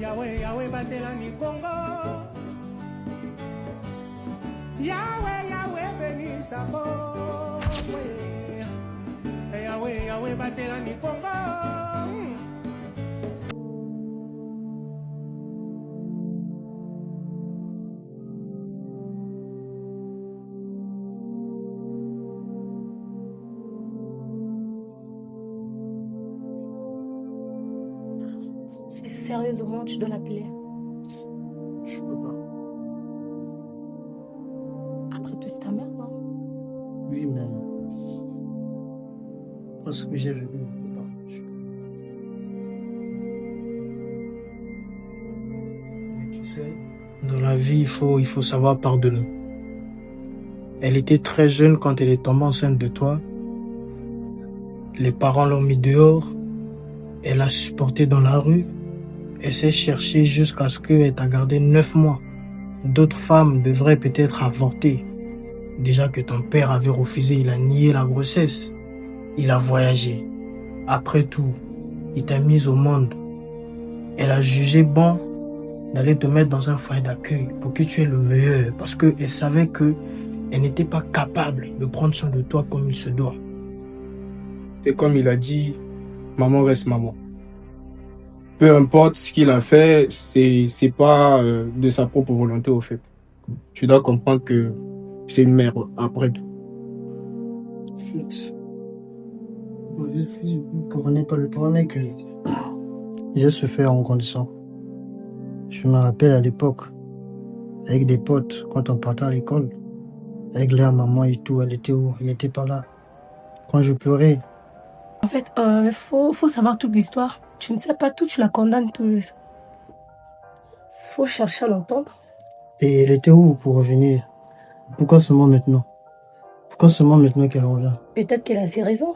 Yahweh, Yahweh, batelani Congo. Yahweh, Yahweh, bénisse sa Congo. Yahweh, Yahweh, batelani Congo. C'est sérieusement, tu dois l'appeler. Je peux pas. Après tout, c'est ta mère, non? Oui, mais parce que j'ai vécu, je peux pas. Mais tu sais, dans la vie, il faut savoir pardonner. Elle était très jeune quand elle est tombée enceinte de toi. Les parents l'ont mis dehors. Elle a supporté dans la rue. Elle s'est cherchée jusqu'à ce qu'elle t'a gardé 9 mois. D'autres femmes devraient peut-être avorter. Déjà que ton père avait refusé, il a nié la grossesse. Il a voyagé. Après tout, il t'a mise au monde. Elle a jugé bon d'aller te mettre dans un foyer d'accueil pour que tu aies le meilleur. Parce qu'elle savait que elle n'était pas capable de prendre soin de toi comme il se doit. C'est comme il a dit, maman reste maman. Peu importe ce qu'il a fait, c'est pas de sa propre volonté au fait. Tu dois comprendre que c'est une mère après tout. Vous comprenez pas le problème que j'ai souffert en grandissant. Je me rappelle à l'époque, avec des potes, quand on partait à l'école, avec leur maman et tout, elle était où? Elle n'était pas là. Quand je pleurais, En fait, faut savoir toute l'histoire. Tu ne sais pas tout, tu la condamnes tout. Faut chercher à l'entendre. et elle était où pour revenir? Pourquoi seulement maintenant? Pourquoi seulement maintenant qu'elle revient? Peut-être qu'elle a ses raisons.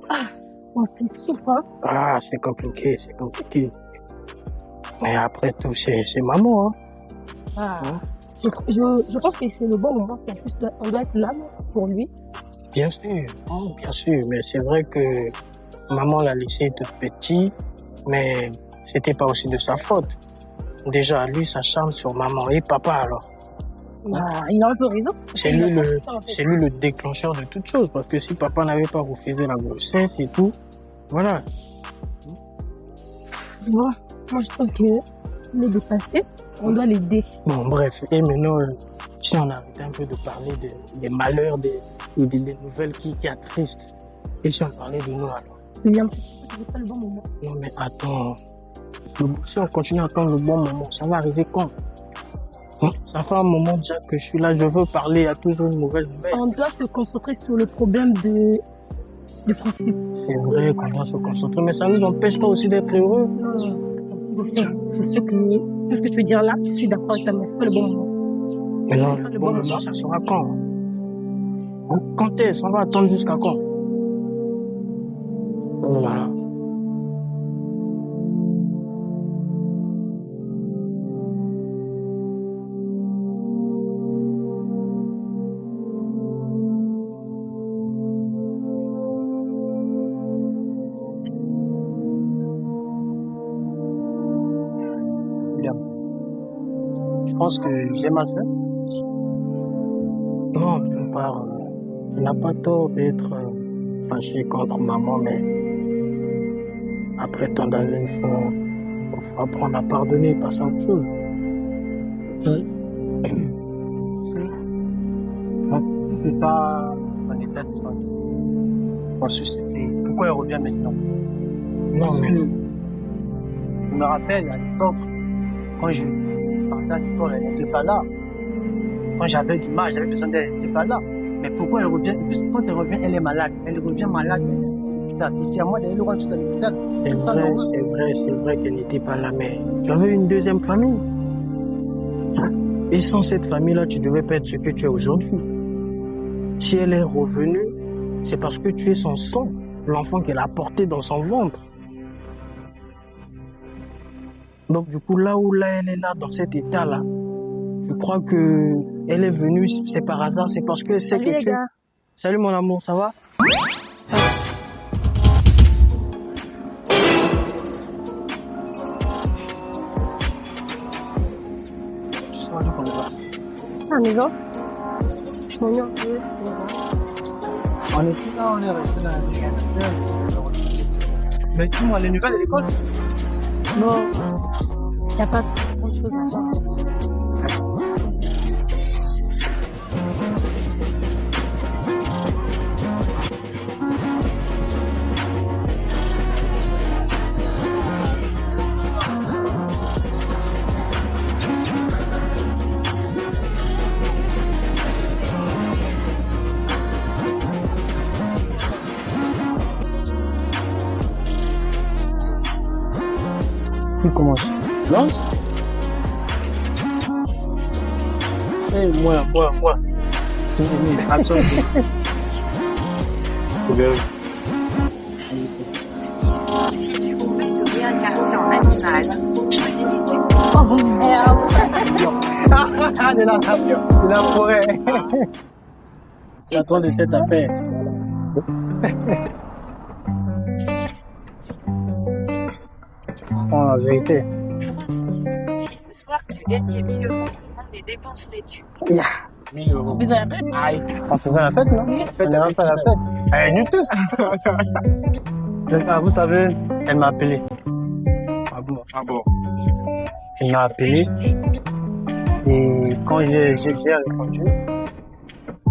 Ah, on s'essouffle, hein. Ah, c'est compliqué, c'est compliqué. Mais après tout, c'est maman, hein. Ah. Je pense que c'est le bon moment. En plus, on doit être là pour lui. Bien sûr, mais c'est vrai que maman l'a laissé tout petit, mais c'était pas aussi de sa faute. Déjà, lui, ça charme sur maman et papa alors. Ah, il a un peu raison. C'est lui le déclencheur de toute chose, parce que si papa n'avait pas refusé la grossesse et tout, voilà. Bon, moi je trouve que le dépassé, on doit l'aider. Bon, bref, et maintenant, si on arrête un peu de parler des malheurs, des nouvelles qui attristent, et si on parlait de nous alors? William, c'est pas le bon moment. Non mais attends, si on continue à attendre le bon moment, ça va arriver quand? Ça fait un moment déjà que je suis là, je veux parler, il y a toujours une mauvaise nouvelle. On doit se concentrer sur le problème de Francine. C'est vrai qu'on doit se concentrer, mais ça ne nous empêche pas aussi d'être heureux. Non, je sais que tout ce que je veux dire là, je suis d'accord avec toi, mais c'est pas le bon moment. Mais non, le bon moment, ça sera quand? Quand est-ce? On va attendre jusqu'à quand? Voilà. Je pense que j'ai mal fait. Non, d'une part, tu n'as pas tort d'être fâché contre maman, mais après tant d'années, il faut apprendre à pardonner, passer à autre chose. Si c'est pas en état de santé, parce que c'était pourquoi elle revient maintenant? Non, mais Je me rappelle à l'époque, quand je partais à l'école, elle n'était pas là. Quand j'avais du mal, j'avais besoin d'elle, elle n'était pas là. Mais pourquoi elle revient? Et puis quand elle revient, elle est malade. Elle revient malade. Putain, et c'est à moi d'aller le rendre jusqu'à l'hôpital. c'est vrai qu'elle n'était pas là, mais tu avais une deuxième famille. Et sans cette famille-là, tu devais pas être ce que tu es aujourd'hui. Si elle est revenue, c'est parce que tu es son sang, l'enfant qu'elle a porté dans son ventre. Donc du coup, là où elle est là, dans cet état-là, je crois que elle est venue, c'est par hasard, c'est parce que c'est Salut que les tu... gars. Salut mon amour, ça va? Tu seras tout comme ça. À la maison. Je m'ennuie un peu. On est plus là, on est resté là. Mais dis-moi, les nouvelles de l'école? Bon, il n'y a pas trop de choses à voir. Qui commence? Lance? Moi. C'est une absence. Si tu pouvais te réincarner en animal, choisis-tu? Oh merde. Ah, de la forêt. J'attends de cette affaire. Oh, la vérité. Si ce soir tu gagnais 1000 euros, comment les dépenserais-tu? 1000 euros. Vous avez fait? Aïe, on faisait la fête, non? Oui. On a fait la fête. Elle est du tout, ça. Ah, vous savez, elle m'a appelé. Ah bon. Elle m'a appelé. Et quand j'ai répondu,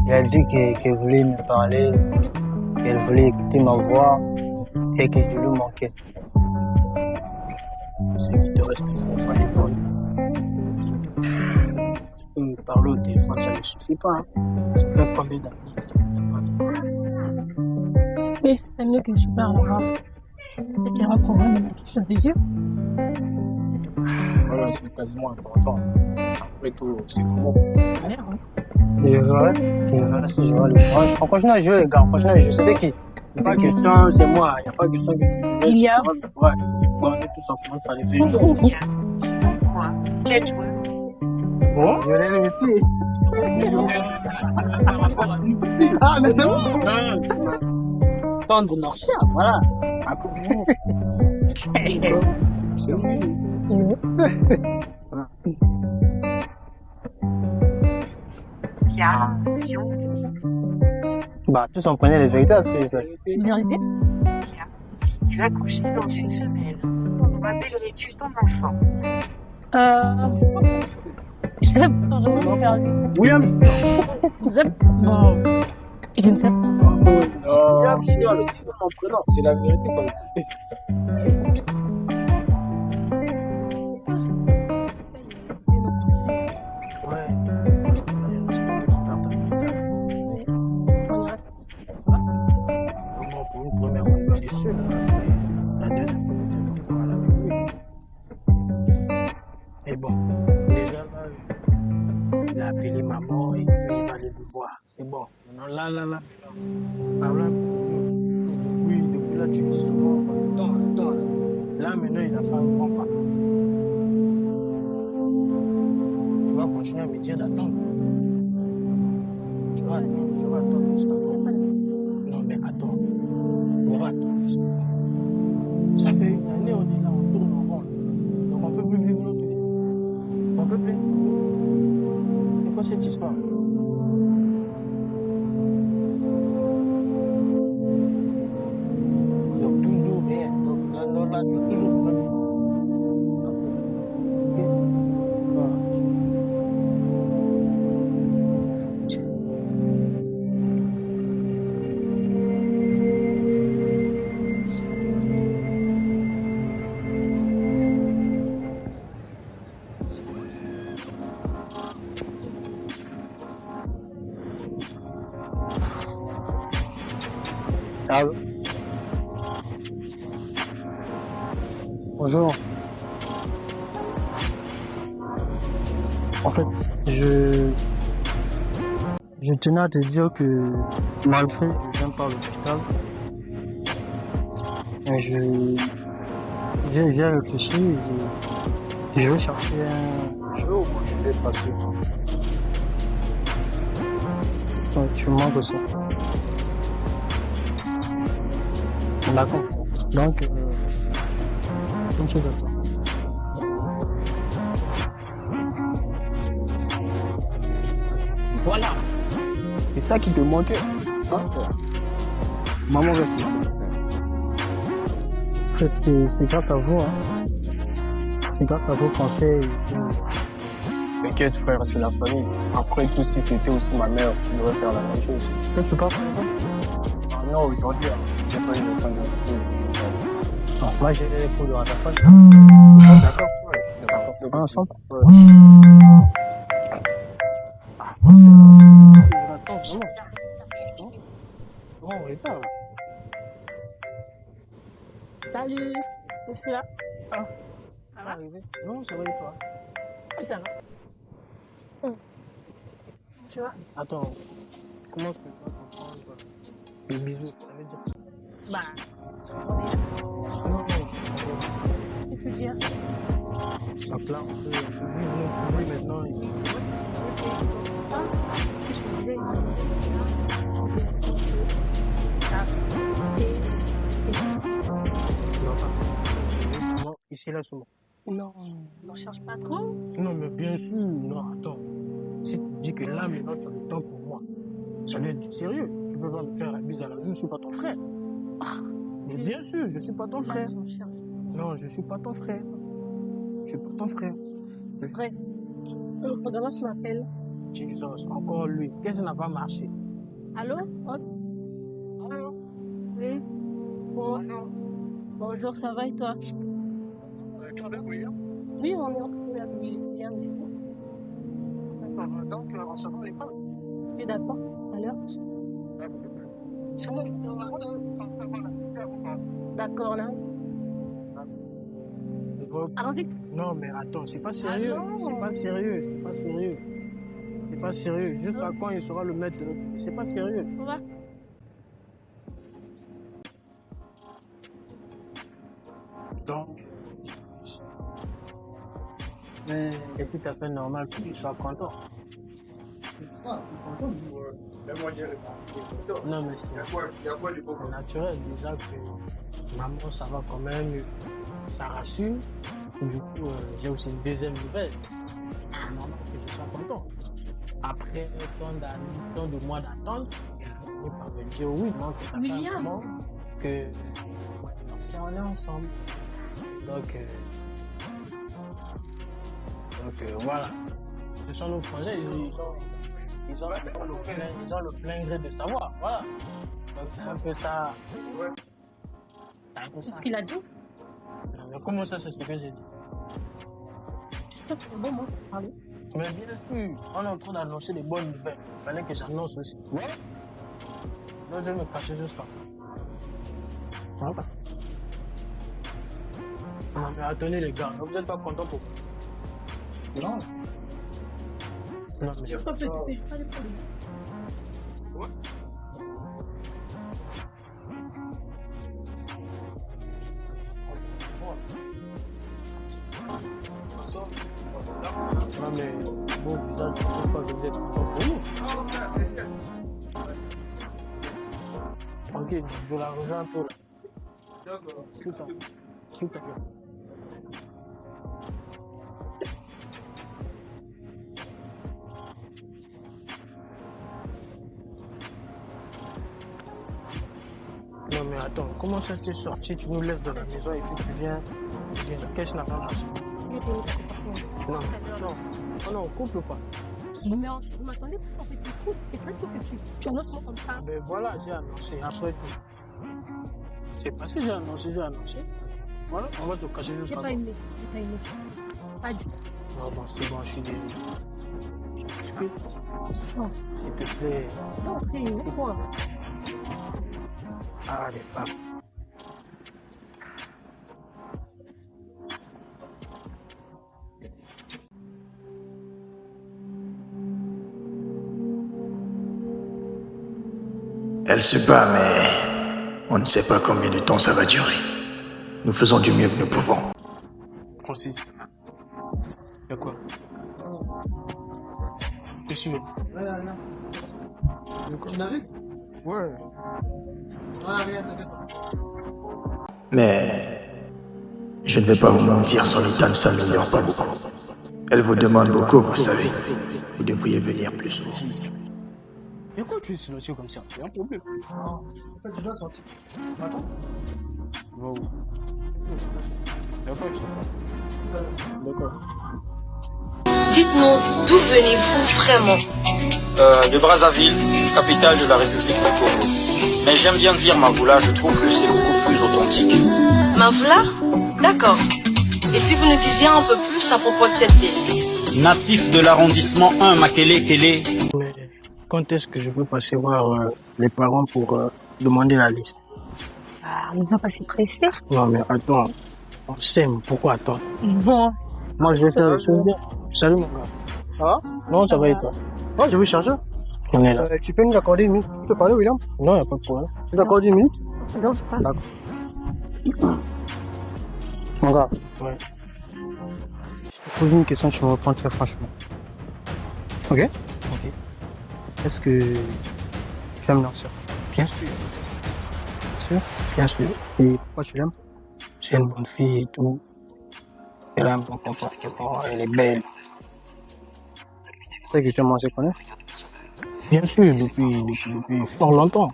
elle dit qu'elle voulait me parler, qu'elle voulait écouter ma voix et que je lui manquais. Ce qui te reste, c'est ça, l'école. Tu peux me parler au téléphone, ça ne suffit pas. Hein. Ça fait combien d'années? Oui, c'est mieux que je parle là-bas. Et qu'il y a un problème de la question de Dieu. Voilà, c'est quasiment important. Après tout, c'est comment? Ça a l'air, hein. Je verrai si je vais le voir. On continue à jouer, les gars, on continue à jouer. C'était qui? Il n'y a pas question, c'est moi. Il n'y a pas question que tu Il y a. Ouais. Bon, on est tous en commence par les filles. Selon moi, quel joueur? Bon, je l'ai invité. Ah, mais c'est bon. Tendre martien, voilà. À coup de vous. C'est Sia, Bah, tous on connaît les vérités à ce que je sais. Vérité? Sia, si tu accouchais dans une semaine, comment appellerais-tu ton enfant? Je sais pas vraiment faire. William, Bon, je ne sais pas. Non, c'est mon prénom. C'est la vérité quand même. ouais. Je sais pas qui parle plus tard. Moi, pour une première fois, je suis sûr. La deuxième fois, peut-être qu'on va aller avec lui. Et bon, déjà là, il a appelé maman et puis il va aller le voir. C'est bon. Maintenant, là. Par là, depuis là, tu dis souvent, attends. Là, maintenant, il a fait un grand pas. Tu vas continuer à me dire d'attendre. Tu vas attendre jusqu'à quand? Non, mais attends. On va attendre jusqu'à quand? Ça fait une année, on est là, on tourne en rond. Donc, on peut plus vivre notre vie. On peut plus. C'est quoi cette histoire? Donc, toujours rien. Donc, là, tu as toujours pas dit. Ok? Voilà. Allô? Bonjour. En fait, je tenais à te dire que malgré que je viens par l'hôpital, j'ai réfléchi et je vais chercher un jour où je vais passer. Tu me manques aussi. D'accord. Donc, comme tu veux. Voilà. C'est ça qui te manquait. Hein? Maman reste là. En fait, c'est grâce à vous. Hein. C'est grâce à vos conseils. T'inquiète, frère, c'est la famille. Après tout, si c'était aussi ma mère, tu devrais faire la même chose. Qu'est-ce que tu parles? Ah non, aujourd'hui, j'ai pas eu le temps de... Non, moi, j'ai les cours de rattrapage. Ah, d'accord. Ouais. Ensemble. Ouais. Ah, attends, J'ai vraiment. besoin de sortir les minutes. Bon, on est pas là. Salut, je suis là. Ah, Ça va? arrivé. Non, ça va et toi? Oui, ça va. Tu vois? Attends, comment est-ce que tu vas comprendre les bisous? Ça veut dire Bah, tu comprends déjà. non, Je vais te dire. la plainte, on peut vivre maintenant. Ah, je te disais. Ah, Non, ici, là, souvent. non, n'en cherche pas trop. Non, mais bien sûr, non, attends. Si tu dis que là, maintenant, tu as le temps pour moi, ça doit être du sérieux. Tu peux pas me faire la bise à la joue, je suis pas ton frère. Mais bien sûr, je suis pas ton frère. Là, je cherche. Non, je suis pas ton frère. Je suis pas ton frère. Vrai. Regarde, tu m'appelles. Jesus, encore lui. Qu'est-ce qui n'a pas marché? Allô? Oh. Allô? Oui. Bon. Bonjour, ça va et toi? Tu vas bien, William? Oui, on est en train de bien ici. Donc, on se voit pas. Tu es d'accord? Tout à l'heure? D'accord, là. Allons-y. Non, mais attends, c'est pas sérieux. Ah non. C'est pas sérieux. C'est pas sérieux. C'est pas sérieux. Juste à quand il sera le maître de notre... C'est pas sérieux. On va? Donc, mais c'est tout à fait normal que tu sois content. Non, mais c'est naturel déjà que maman, ça va quand même, ça rassure. Du coup, j'ai aussi une deuxième nouvelle. C'est normal que je sois content. Après tant de mois d'attente, elle a fini par me dire oui, donc ça fait un William. moment que on est ensemble. Donc, voilà. Ce sont nos frangins, ils ont le plein gré de savoir. Voilà. Donc c'est un peu ça. C'est un peu C'est ça. ce qu'il a dit? Mais comment ça, c'est ce que j'ai dit? Bon, moi, allez. Mais bien sûr, on est en train d'annoncer des bonnes nouvelles. Il fallait que j'annonce aussi. Ouais. Non, je vais me cacher juste là. Voilà. Non, mais attendez les gars, vous n'êtes pas contents pour non. Non, mais Je crois que tu fais pas de problème. Ouais. Non, mais bon visage, je ne pense pas que vous êtes content pour nous. Tranquille, je la rejoins un peu là. S'il te plaît. S'il te plaît. Non mais attends, comment ça t'es sorti? Tu nous laisses dans la maison et puis tu viens là. Qu'est-ce qui n'a pas marché? Non, coupe pas. Mais on m'attendait pour ça, en fait, c'est très tôt que tu annonces moi comme ça. Ah ben voilà, j'ai annoncé, après tout. C'est parce que j'ai annoncé. Voilà, on va se cacher J'ai jusqu'à pas quand. aimé, Pas du tout. Non, bon, c'est bon, je suis désolé. Je m'excuse. Non, S'il te plaît. non, après, une fois. Ah, les femmes. Elle se bat, mais on ne sait pas combien de temps ça va durer. Nous faisons du mieux que nous pouvons. Francis. Y'a quoi? Qu'est-ce que tu veux? On arrive? Ouais. Ah, rien, t'inquiète pas. Mais je ne vais pas vous mentir, son état ne s'améliore pas beaucoup. Elle vous demande beaucoup, vous savez. Vous devriez venir plus souvent. Et pourquoi tu es silencieux comme ça? Il y a un problème. En fait, je dois sortir. Attends. Wow. D'accord, je sais pas. D'accord. Dites-nous, d'où venez-vous vraiment? De Brazzaville, capitale de la République du Congo. Mais j'aime bien dire Mavoula, je trouve que c'est beaucoup plus authentique. Mavoula? D'accord. Et si vous nous disiez un peu plus à propos de cette ville? Natif de l'arrondissement 1 Makele-Kele. Mais quand est-ce que je peux passer voir les parents pour demander la liste? Ah, nous sommes pas si pressés. Non, mais attends. On s'aime. Pourquoi attends? Bon. Moi, je vais faire le souvenir. Salut, mon gars. Ça va? Non, ça va et toi? Oh, je veux charger. On est là. Tu peux nous accorder une minute? Tu peux parler, William? Non, il n'y a pas de problème. Tu peux accorder une minute? Non, je parle. D'accord. Mon gars. Ouais. Je te pose une question, tu me réponds très franchement. Ok? Ok. Est-ce que tu aimes Nancy? Bien sûr. Bien sûr? Bien sûr. Et pourquoi tu l'aimes? C'est une bonne fille et tout. Elle a un bon comportement, elle est belle. C'est que tu as commencé à connaître? Bien sûr, depuis fort longtemps.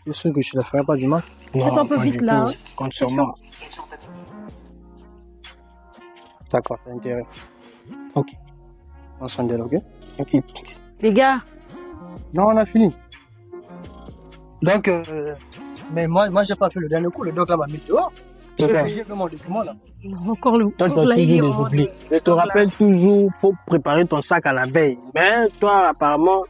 C'est sûr que je ne ferai pas du mal. C'est un peu vite là. Compte sur moi. D'accord, t'as intérêt. Ok. On s'en déloge, ok? Ok. Les gars. Non, on a fini. Donc, mais moi, j'ai pas fait le dernier coup. Le doc là m'a mis dehors. J'ai réfléchi à mon document là. Encore le. Toi, tu as toujours des oublis. Je te rappelle toujours, faut préparer ton sac à la veille. Mais toi, apparemment.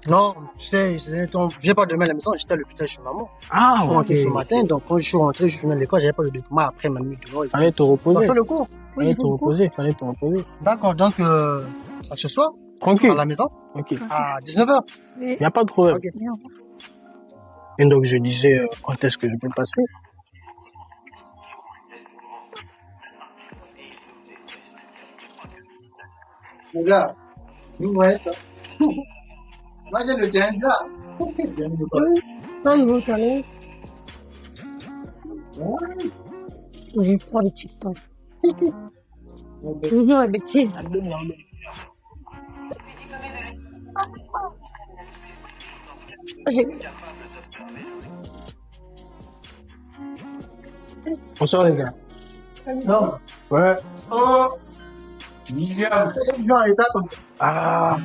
Non, tu sais, j'ai pas dormi à la maison, j'étais à l'hôpital chez maman. Ah, je suis rentré ce matin, donc quand je suis rentré, je suis venu à l'école, j'avais pas le document, après, il m'a mis dehors. Il fallait te reposer. Fallait le cours. Fallait te reposer. D'accord, donc, à ce soir. Tranquille. À la maison. Ok. À 19h. Il n'y a pas de problème. Okay. Et donc, je disais, quand est-ce que je peux passer? Les gars, vous voyez ça? Moi, j'ai le challenge là. Non, ils vont aller. J'ai froid de TikTok. Non, mais tiens. Bonsoir les gars. Non. Ouais. Oh. William. Ah.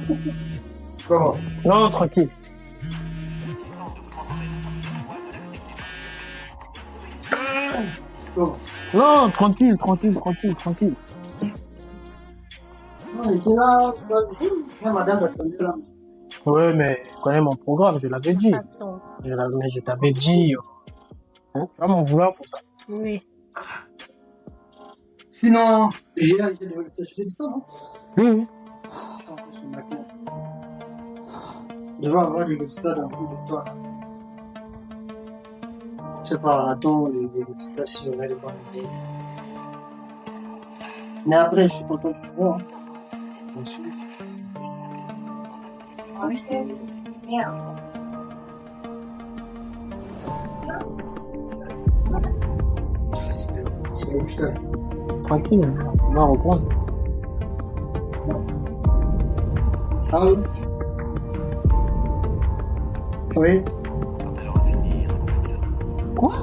Comment? Non, tranquille. Non, tranquille. Non, il était là. Madame là. Ouais, mais je connais mon programme, je l'avais dit. Attends. Mais je t'avais dit. Hein? Tu vas m'en vouloir pour ça. Oui. Sinon, j'ai dit ça, non? Oui. Ce matin. Je vais avoir des résultats dans le de toi. Je sais pas, attends les résultats si on a les bonnes idées. Mais après, je suis content de voir. Bien sûr. Merde. C'est l'hôpital. Tranquille, on va reprendre. Allô? Oui? Quoi?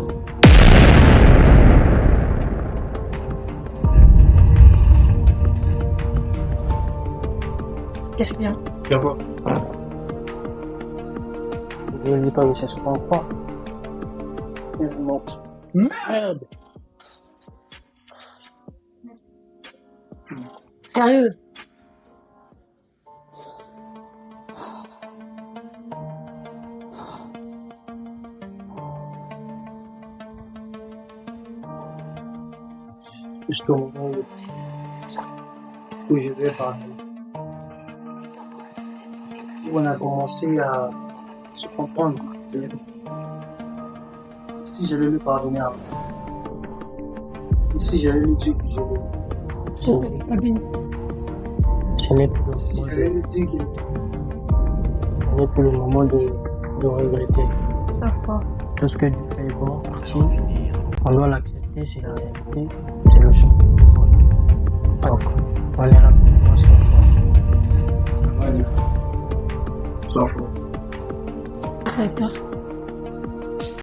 Qu'est-ce qu'il y a? Il y a quoi? Je ne dis pas que c'est ce qu'on croit. Elle monte. Merde! Sérieux? Jusqu'au moment où je vais parler. Où on a commencé à se comprendre. Si j'allais lui pardonner avant. Et si j'allais lui dire que je l'ai. Si j'allais lui dire qu'il était. n'est plus le moment de regretter. D'accord. Tout ce que Dieu fait est bon, parti. On doit l'accepter, c'est la réalité, c'est le choix. Donc, on est là pour moi ce soir. Ça va aller. Ça va. D'accord.